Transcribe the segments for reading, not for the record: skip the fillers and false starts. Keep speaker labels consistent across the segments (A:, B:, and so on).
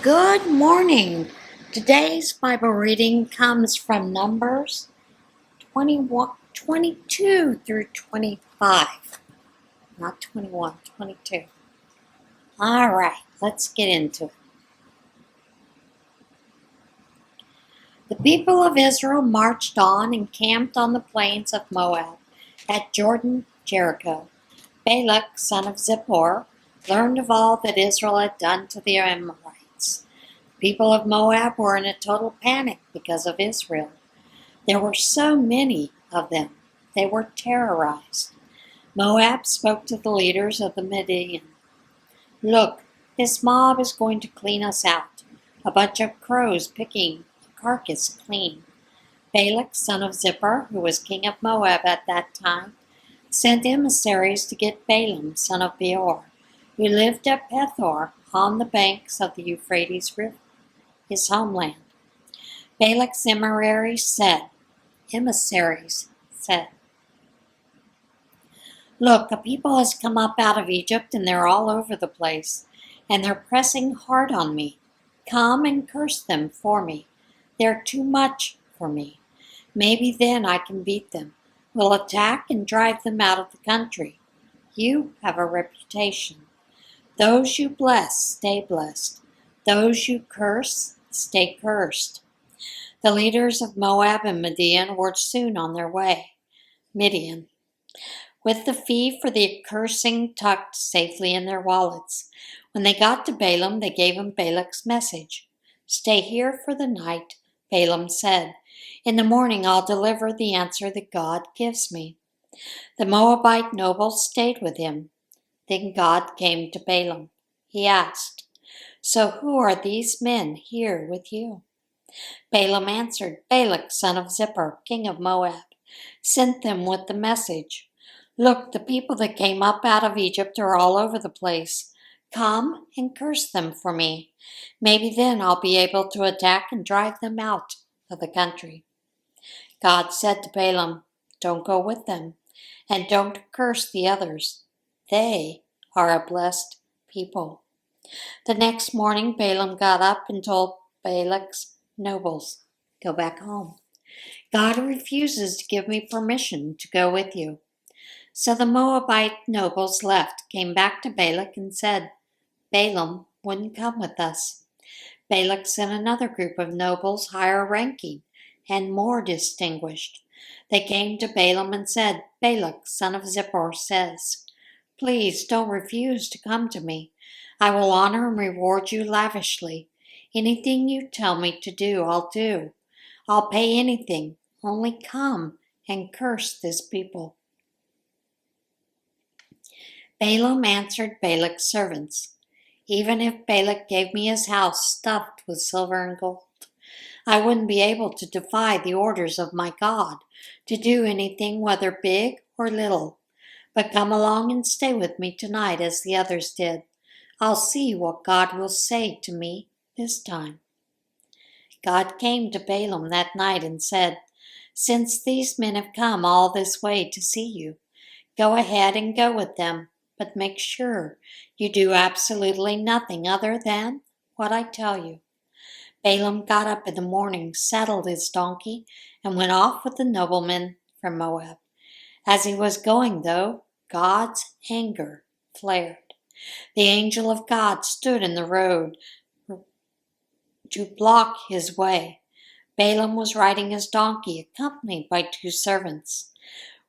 A: Good morning. Today's Bible reading comes from Numbers 21, 22 through 25. Not 21, 22. All right, let's get into it. The people of Israel marched on and camped on the plains of Moab at Jordan, Jericho. Balak, son of Zippor, learned of all that Israel had done to the Amorites. People of Moab were in a total panic because of Israel. There were so many of them, they were terrorized. Moab spoke to the leaders of the Midian. Look, this mob is going to clean us out. A bunch of crows picking a carcass clean. Balak, son of Zippor, who was king of Moab at that time, sent emissaries to get Balaam, son of Beor, who lived at Pethor on the banks of the Euphrates River, his homeland. Balak's emissaries said, Look, a people has come up out of Egypt and they're all over the place, and they're pressing hard on me. Come and curse them for me. They're too much for me. Maybe then I can beat them. We'll attack and drive them out of the country. You have a reputation. Those you bless, stay blessed. Those you curse, stay cursed. The leaders of Moab and Midian were soon on their way. Midian, with the fee for the cursing tucked safely in their wallets. When they got to Balaam, they gave him Balak's message. Stay here for the night, Balaam said. In the morning I'll deliver the answer that God gives me. The Moabite nobles stayed with him. Then God came to Balaam. He asked, So who are these men here with you? Balaam answered, Balak, son of Zippor, king of Moab, sent them with the message. Look, the people that came up out of Egypt are all over the place. Come and curse them for me. Maybe then I'll be able to attack and drive them out of the country. God said to Balaam, Don't go with them, and don't curse the others. They are a blessed people. The next morning, Balaam got up and told Balak's nobles, Go back home. God refuses to give me permission to go with you. So the Moabite nobles left, came back to Balak and said, Balaam wouldn't come with us. Balak sent another group of nobles higher ranking and more distinguished. They came to Balaam and said, Balak, son of Zippor, says, Please don't refuse to come to me. I will honor and reward you lavishly. Anything you tell me to do, I'll do. I'll pay anything. Only come and curse this people. Balaam answered Balak's servants, Even if Balak gave me his house stuffed with silver and gold, I wouldn't be able to defy the orders of my God to do anything whether big or little. But come along and stay with me tonight as the others did. I'll see what God will say to me this time. God came to Balaam that night and said, Since these men have come all this way to see you, go ahead and go with them, but make sure you do absolutely nothing other than what I tell you. Balaam got up in the morning, saddled his donkey, and went off with the nobleman from Moab. As he was going, though, God's anger flared. The angel of God stood in the road to block his way. Balaam was riding his donkey, accompanied by two servants.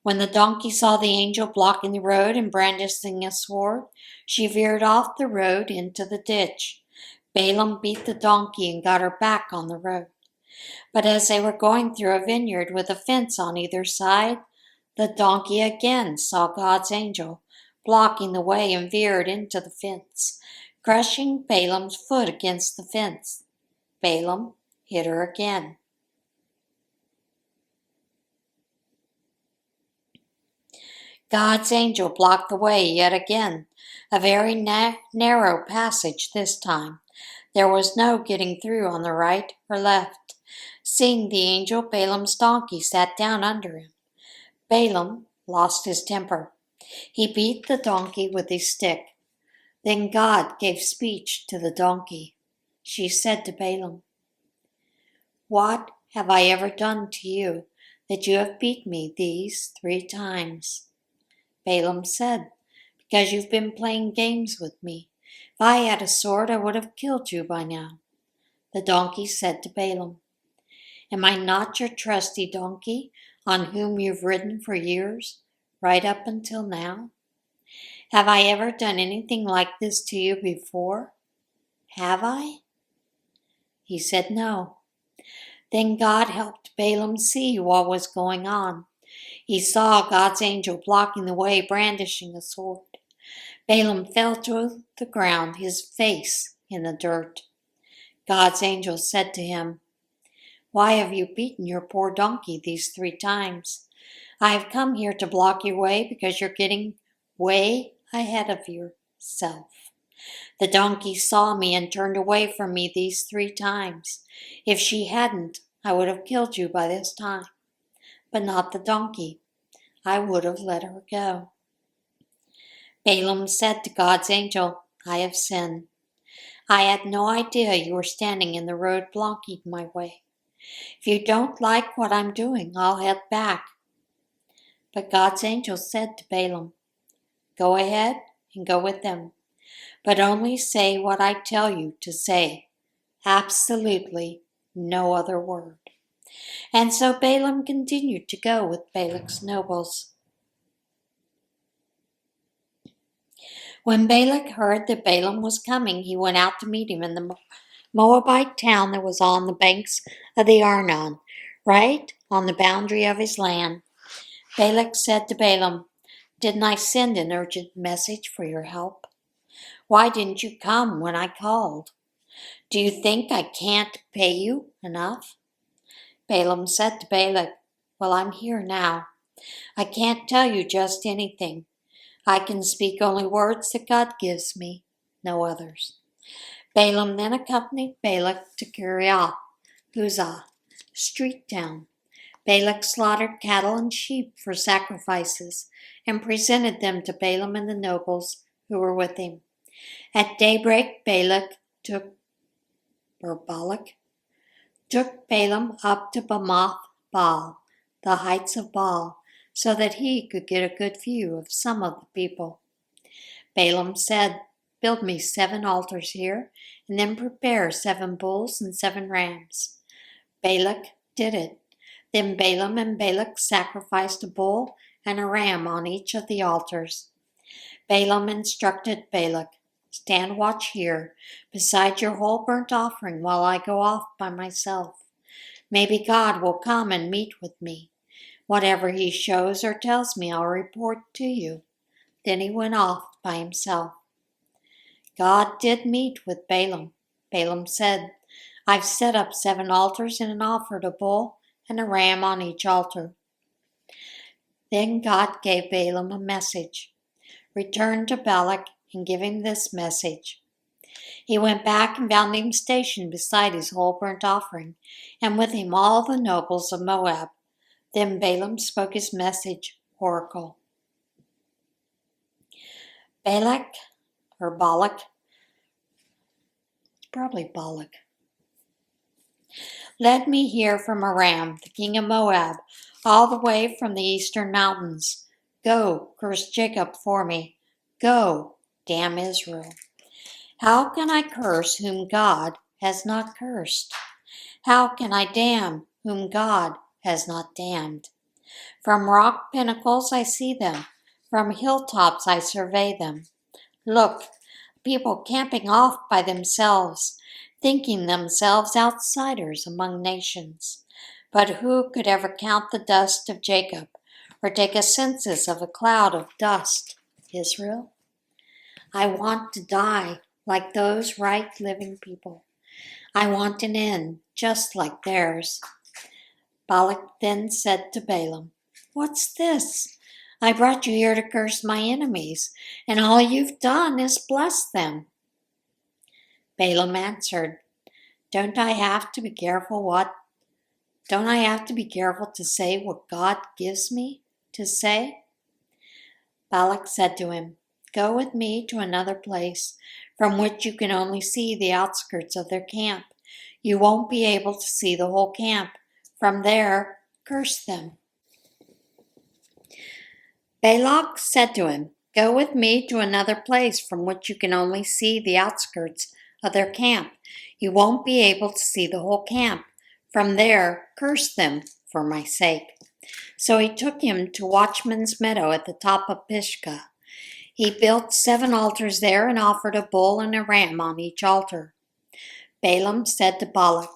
A: When the donkey saw the angel blocking the road and brandishing a sword, she veered off the road into the ditch. Balaam beat the donkey and got her back on the road. But as they were going through a vineyard with a fence on either side, the donkey again saw God's angel blocking the way and veered into the fence, crushing Balaam's foot against the fence. Balaam hit her again. God's angel blocked the way yet again, a very narrow passage this time. There was no getting through on the right or left. Seeing the angel, Balaam's donkey sat down under him. Balaam lost his temper. He beat the donkey with his stick. Then God gave speech to the donkey. She said to Balaam, "What have I ever done to you that you have beat me these 3 times?" Balaam said, "Because you've been playing games with me. If I had a sword, I would have killed you by now." The donkey said to Balaam, "Am I not your trusty donkey on whom you've ridden for years, right up until now? Have I ever done anything like this to you before? Have I?" He said no. Then God helped Balaam see what was going on. He saw God's angel blocking the way, brandishing a sword. Balaam fell to the ground, his face in the dirt. God's angel said to him, "Why have you beaten your poor donkey these 3 times? I have come here to block your way because you're getting way ahead of yourself. The donkey saw me and turned away from me these 3 times. If she hadn't, I would have killed you by this time. But not the donkey. I would have let her go." Balaam said to God's angel, "I have sinned. I had no idea you were standing in the road blocking my way. If you don't like what I'm doing, I'll head back." But God's angel said to Balaam, "Go ahead and go with them, but only say what I tell you to say. Absolutely no other word." And so Balaam continued to go with Balak's nobles. When Balak heard that Balaam was coming, he went out to meet him in the Moabite town that was on the banks of the Arnon, right on the boundary of his land. Balak said to Balaam, "Didn't I send an urgent message for your help? Why didn't you come when I called? Do you think I can't pay you enough?" Balaam said to Balak, "Well, I'm here now. I can't tell you just anything. I can speak only words that God gives me, no others." Balaam then accompanied Balak to Kiriath Huzzah, street town. Balak slaughtered cattle and sheep for sacrifices and presented them to Balaam and the nobles who were with him. At daybreak, Balak took Balaam up to Bamoth Baal, the heights of Baal, so that he could get a good view of some of the people. Balaam said, "Build me 7 altars here, and then prepare 7 bulls and 7 rams." Balak did it. Then Balaam and Balak sacrificed a bull and a ram on each of the altars. Balaam instructed Balak, "Stand watch here, beside your whole burnt offering, while I go off by myself. Maybe God will come and meet with me. Whatever he shows or tells me, I'll report to you." Then he went off by himself. God did meet with Balaam. Balaam said, "I've set up 7 altars and offered a bull and a ram on each altar." Then God gave Balaam a message. "Return to Balak and give him this message." He went back and found him stationed beside his whole burnt offering, and with him all the nobles of Moab. Then Balaam spoke his message, oracle. Balak, probably Balak, led me here from Aram, the king of Moab, all the way from the eastern mountains. Go, curse Jacob for me. Go, damn Israel. How can I curse whom God has not cursed? How can I damn whom God has not damned? From rock pinnacles I see them. From hilltops I survey them. Look, people camping off by themselves, thinking themselves outsiders among nations. But who could ever count the dust of Jacob, or take a census of a cloud of dust, Israel? I want to die like those right living people. I want an end just like theirs. Balak then said to Balaam, "What's this? I brought you here to curse my enemies, and all you've done is bless them." Balaam answered, Don't I have to be careful to say what God gives me to say?" Balak said to him, go with me to another place from which you can only see the outskirts of their camp. You won't be able to see the whole camp. From there, curse them." Balak said to him, "Go with me to another place from which you can only see the outskirts of their camp. You won't be able to see the whole camp. From there, curse them for my sake." So he took him to Watchman's Meadow at the top of Pisgah. He built 7 altars there and offered a bull and a ram on each altar. Balaam said to Balak,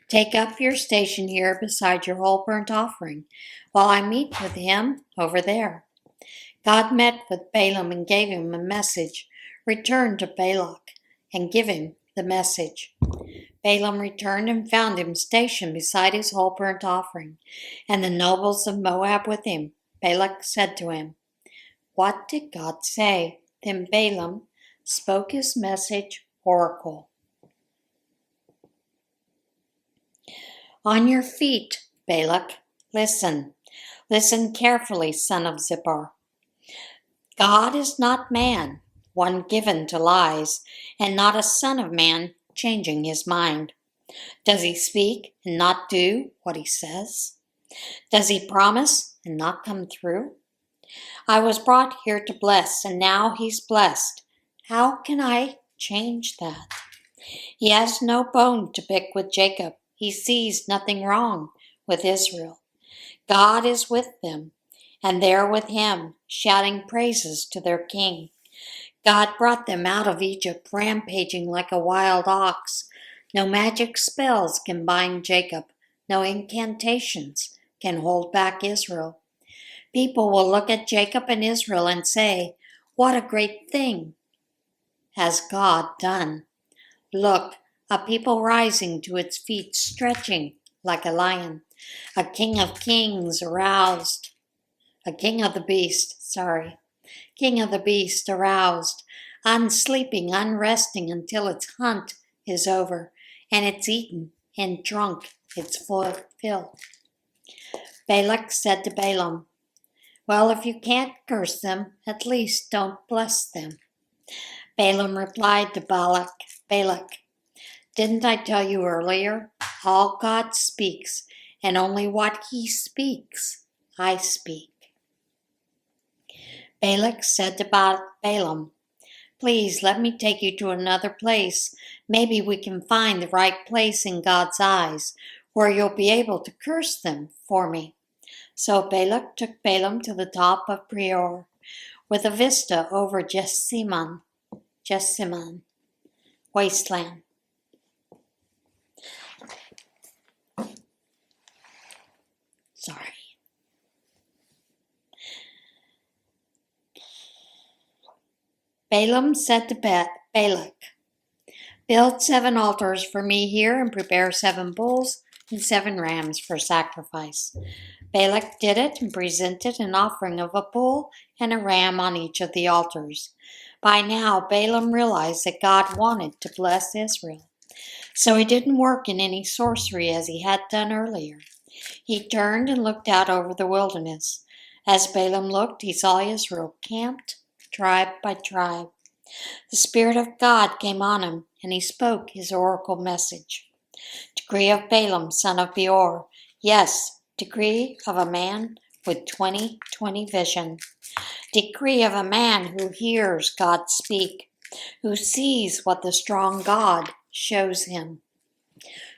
A: "Take up your station here beside your whole burnt offering, while I meet with him over there." God met with Balaam and gave him a message. "Return to Balak and give him the message." Balaam returned and found him stationed beside his whole burnt offering, and the nobles of Moab with him. Balak said to him, "What did God say?" Then Balaam spoke his message oracle. "On your feet, Balak, listen. Listen carefully, son of Zippor. God is not man, one given to lies, and not a son of man changing his mind. Does he speak and not do what he says? Does he promise and not come through? I was brought here to bless, and now he's blessed. How can I change that? He has no bone to pick with Jacob. He sees nothing wrong with Israel. God is with them, and they're with him, shouting praises to their king. God brought them out of Egypt, rampaging like a wild ox. No magic spells can bind Jacob. No incantations can hold back Israel. People will look at Jacob and Israel and say, "What a great thing has God done. Look, a people rising to its feet, stretching like a lion. A king of kings aroused. A king of the beast aroused, unsleeping, unresting until its hunt is over, and it's eaten and drunk its fill." Balak said to Balaam, "Well, if you can't curse them, at least don't bless them." Balaam replied to Balak, "Didn't I tell you earlier? All God speaks, and only what he speaks, I speak." Balak said to Balaam, "Please let me take you to another place. Maybe we can find the right place in God's eyes, where you'll be able to curse them for me." So Balak took Balaam to the top of Peor, with a vista over Jessimon wasteland. Balaam said to Balak, "Build 7 altars for me here and prepare 7 bulls and 7 rams for sacrifice." Balak did it and presented an offering of a bull and a ram on each of the altars. By now, Balaam realized that God wanted to bless Israel, so he didn't work in any sorcery as he had done earlier. He turned and looked out over the wilderness. As Balaam looked, he saw Israel camped, tribe by tribe. The Spirit of God came on him, and he spoke his oracle message. Decree of Balaam, son of Beor. Yes, decree of a man with 20/20 vision. Decree of a man who hears God speak, who sees what the strong God shows him,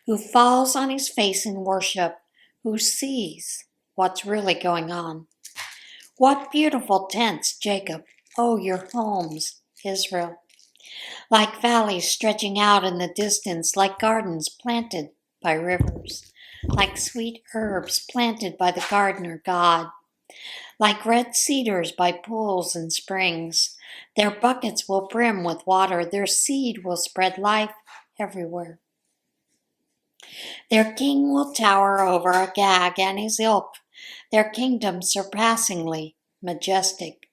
A: who falls on his face in worship, who sees what's really going on. What beautiful tents, Jacob. Oh, your homes, Israel. Like valleys stretching out in the distance, like gardens planted by rivers, like sweet herbs planted by the gardener God, like red cedars by pools and springs. Their buckets will brim with water, their seed will spread life everywhere. Their king will tower over Agag and his ilk, their kingdom surpassingly majestic.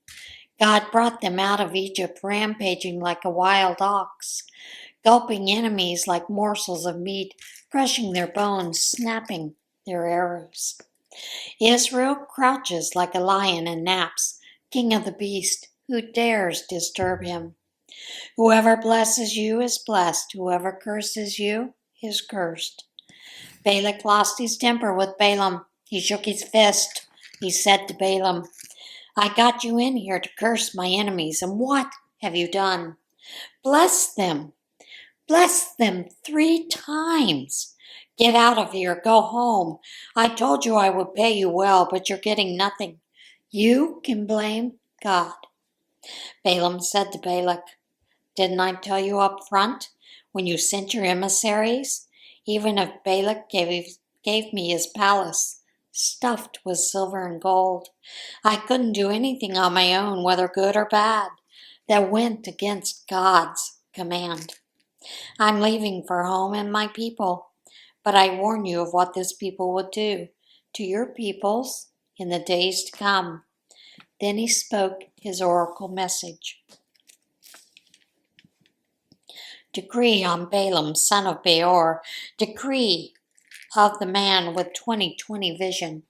A: God brought them out of Egypt, rampaging like a wild ox, gulping enemies like morsels of meat, crushing their bones, snapping their arrows. Israel crouches like a lion and naps, king of the beast. Who dares disturb him? Whoever blesses you is blessed. Whoever curses you is cursed. Balak lost his temper with Balaam. He shook his fist. He said to Balaam, I got you in here to curse my enemies, and what have you done? Bless them. Bless them 3 times. Get out of here. Go home. I told you I would pay you well, but you're getting nothing. You can blame God. Balaam said to Balak, didn't I tell you up front when you sent your emissaries? Even if Balak gave me his palace, stuffed with silver and gold, I couldn't do anything on my own, whether good or bad, that went against God's command. I'm leaving for home and my people, but I warn you of what this people would do to your peoples in the days to come. Then he spoke his oracle message. Decree on Balaam, son of Beor, decree of the man with 20/20 vision,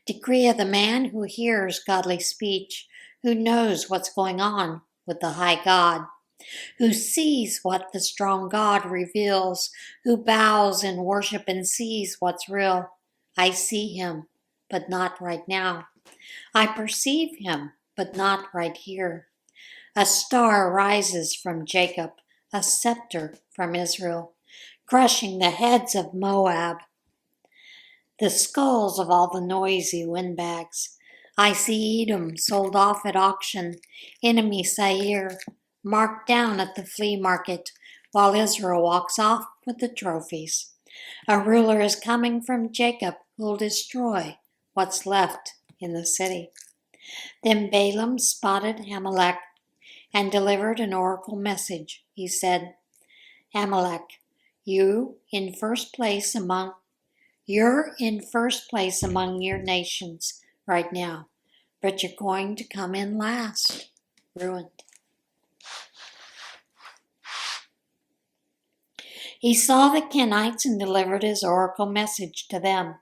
A: decree of the man who hears godly speech, who knows what's going on with the high God, who sees what the strong God reveals, who bows in worship and sees what's real. I see him, but not right now. I perceive him, but not right here. A star rises from Jacob, a scepter from Israel, crushing the heads of Moab, the skulls of all the noisy windbags. I see Edom sold off at auction, enemy Seir marked down at the flea market, while Israel walks off with the trophies. A ruler is coming from Jacob who'll destroy what's left in the city. Then Balaam spotted Amalek and delivered an oracle message. He said, Amalek, you're in first place among your nations right now, but you're going to come in last, ruined. He saw the Kenites and delivered his oracle message to them.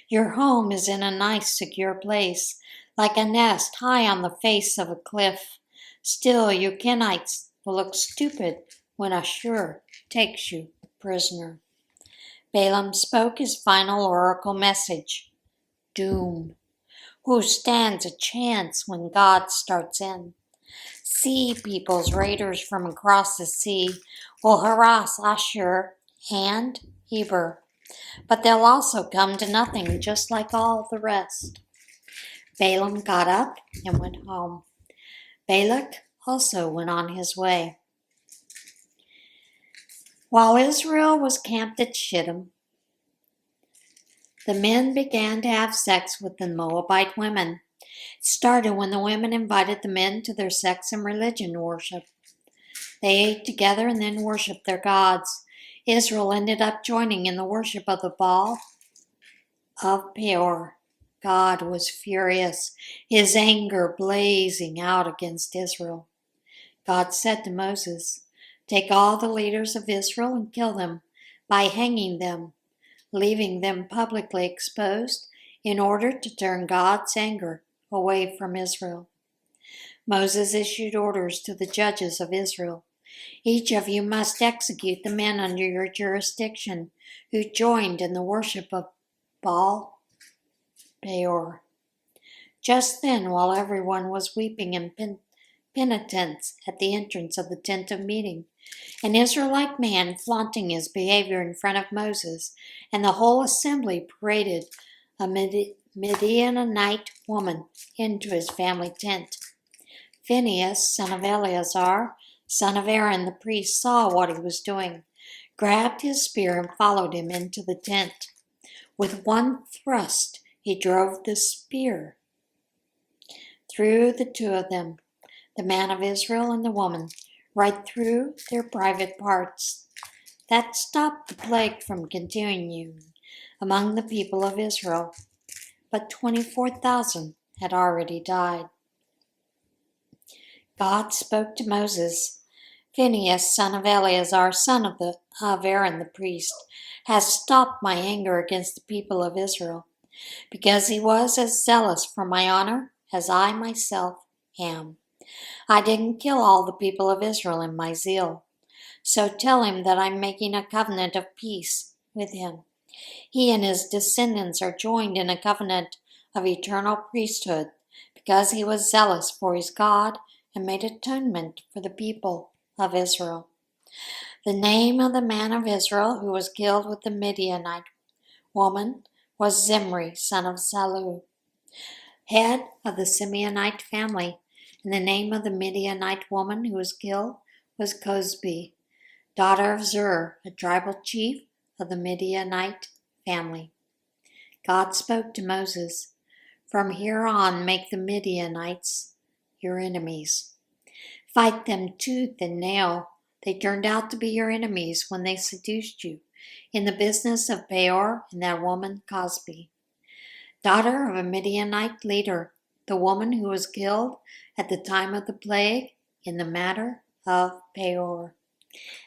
A: Your home is in a nice, secure place, like a nest high on the face of a cliff. Still, you Kenites will look stupid when Ashur takes you prisoner. Balaam spoke his final oracle message. Doom. Who stands a chance when God starts in? Sea peoples, raiders from across the sea, will harass Ashur and Eber, but they'll also come to nothing, just like all the rest. Balaam got up and went home. Balak also went on his way. While Israel was camped at Shittim, the men began to have sex with the Moabite women. It started when the women invited the men to their sex and religion worship. They ate together and then worshiped their gods. Israel ended up joining in the worship of the Baal of Peor. God was furious, his anger blazing out against Israel. God said to Moses, take all the leaders of Israel and kill them by hanging them, leaving them publicly exposed in order to turn God's anger away from Israel. Moses issued orders to the judges of Israel. Each of you must execute the men under your jurisdiction who joined in the worship of Baal Peor. Just then, while everyone was weeping in penitence at the entrance of the tent of meeting, an Israelite man flaunting his behavior in front of Moses, and the whole assembly paraded a Midianite woman into his family tent. Phinehas, son of Eleazar, son of Aaron the priest, saw what he was doing, grabbed his spear, and followed him into the tent. With one thrust, he drove the spear through the two of them, the man of Israel and the woman, right through their private parts. That stopped the plague from continuing among the people of Israel, but 24,000 had already died. God spoke to Moses, Phinehas, son of Eleazar, son of Aaron the priest, has stopped my anger against the people of Israel. because he was as zealous for my honor as I myself am. I didn't kill all the people of Israel in my zeal. So tell him that I'm making a covenant of peace with him. He and his descendants are joined in a covenant of eternal priesthood because he was zealous for his God and made atonement for the people of Israel. The name of the man of Israel who was killed with the Midianite woman was Zimri, son of Salu, head of the Simeonite family, and the name of the Midianite woman who was killed was Cosbi, daughter of Zur, a tribal chief of the Midianite family. God spoke to Moses, "From here on, make the Midianites your enemies. Fight them tooth and nail. They turned out to be your enemies when they seduced you in the business of Peor and that woman Cosbi, daughter of a Midianite leader, the woman who was killed at the time of the plague in the matter of Peor."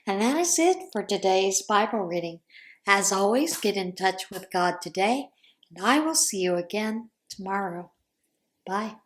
A: And that is it for today's Bible reading. As always, get in touch with God today, and I will see you again tomorrow. Bye.